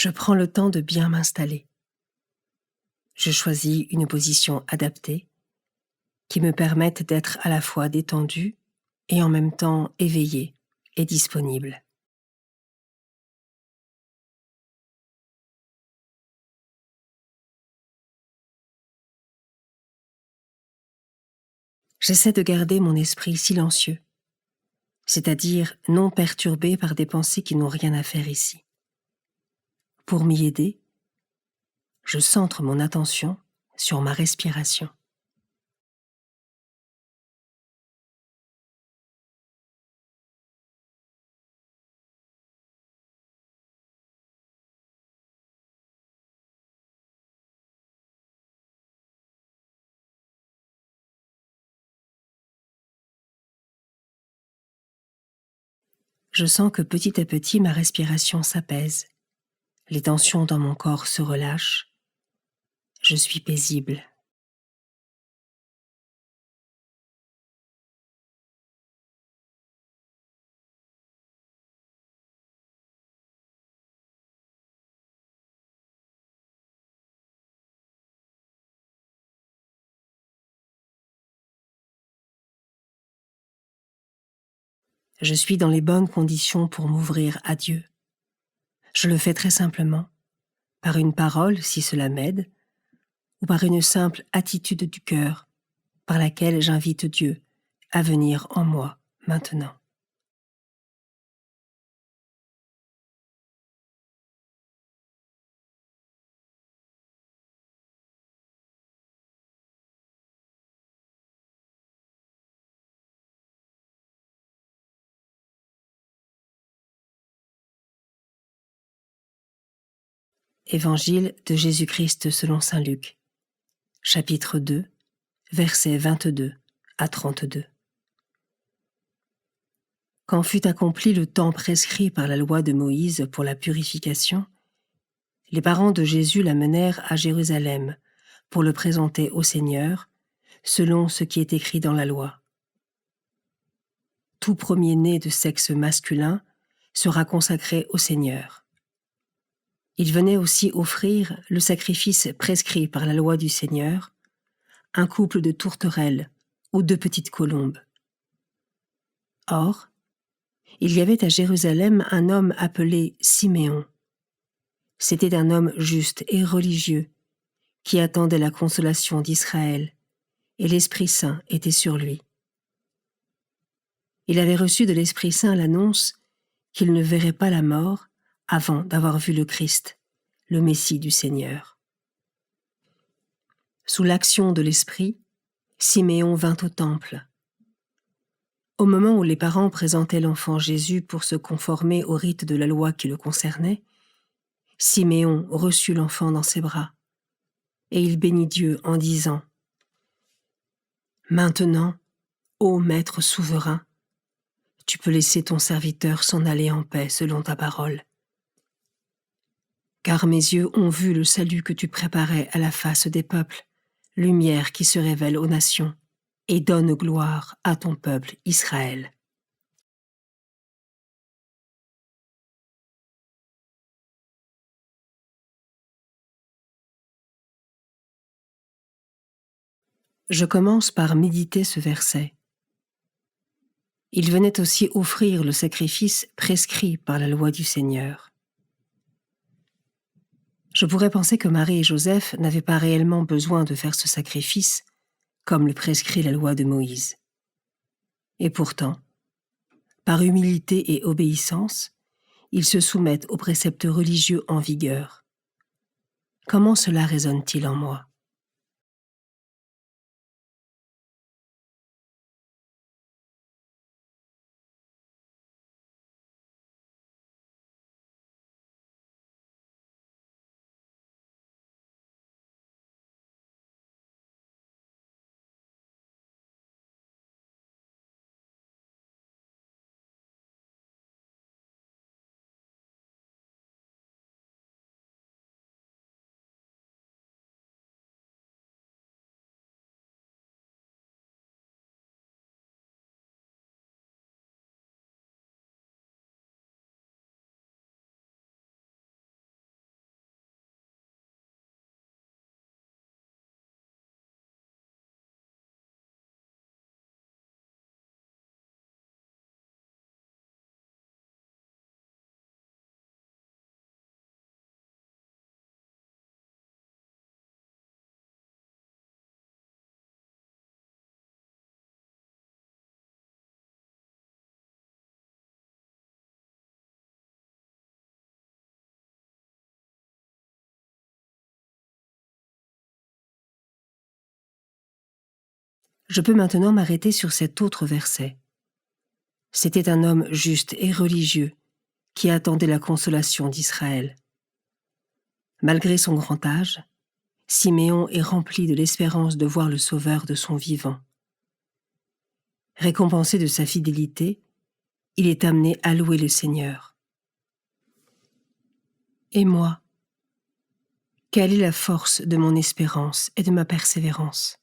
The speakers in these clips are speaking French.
Je prends le temps de bien m'installer. Je choisis une position adaptée qui me permette d'être à la fois détendue et en même temps éveillée et disponible. J'essaie de garder mon esprit silencieux, c'est-à-dire non perturbé par des pensées qui n'ont rien à faire ici. Pour m'y aider, je centre mon attention sur ma respiration. Je sens que petit à petit ma respiration s'apaise, les tensions dans mon corps se relâchent, je suis paisible. Je suis dans les bonnes conditions pour m'ouvrir à Dieu. Je le fais très simplement, par une parole si cela m'aide, ou par une simple attitude du cœur, par laquelle j'invite Dieu à venir en moi maintenant. Évangile de Jésus-Christ selon saint Luc, chapitre 2, versets 22 à 32. Quand fut accompli le temps prescrit par la loi de Moïse pour la purification, les parents de Jésus l'amenèrent à Jérusalem pour le présenter au Seigneur, selon ce qui est écrit dans la loi. Tout premier-né de sexe masculin sera consacré au Seigneur. Il venait aussi offrir le sacrifice prescrit par la loi du Seigneur, un couple de tourterelles ou 2 petites colombes. Or, il y avait à Jérusalem un homme appelé Siméon. C'était un homme juste et religieux qui attendait la consolation d'Israël, et l'Esprit Saint était sur lui. Il avait reçu de l'Esprit Saint l'annonce qu'il ne verrait pas la mort avant d'avoir vu le Christ, le Messie du Seigneur. Sous l'action de l'Esprit, Siméon vint au temple. Au moment où les parents présentaient l'enfant Jésus pour se conformer au rite de la loi qui le concernait, Siméon reçut l'enfant dans ses bras, et il bénit Dieu en disant : « Maintenant, ô Maître souverain, tu peux laisser ton serviteur s'en aller en paix selon ta parole. Car mes yeux ont vu le salut que tu préparais à la face des peuples, lumière qui se révèle aux nations et donne gloire à ton peuple Israël. » Je commence par méditer ce verset. Il venait aussi offrir le sacrifice prescrit par la loi du Seigneur. Je pourrais penser que Marie et Joseph n'avaient pas réellement besoin de faire ce sacrifice, comme le prescrit la loi de Moïse. Et pourtant, par humilité et obéissance, ils se soumettent aux préceptes religieux en vigueur. Comment cela résonne-t-il en moi ? Je peux maintenant m'arrêter sur cet autre verset. C'était un homme juste et religieux qui attendait la consolation d'Israël. Malgré son grand âge, Siméon est rempli de l'espérance de voir le Sauveur de son vivant. Récompensé de sa fidélité, il est amené à louer le Seigneur. Et moi, quelle est la force de mon espérance et de ma persévérance?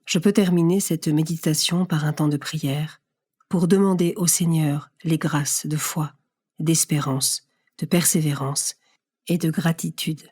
Je peux terminer cette méditation par un temps de prière pour demander au Seigneur les grâces de foi, d'espérance, de persévérance et de gratitude.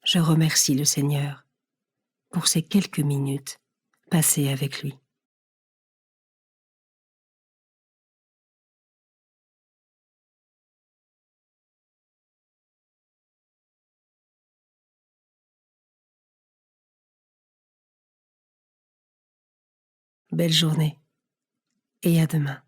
Je remercie le Seigneur pour ces quelques minutes passées avec lui. Belle journée et à demain.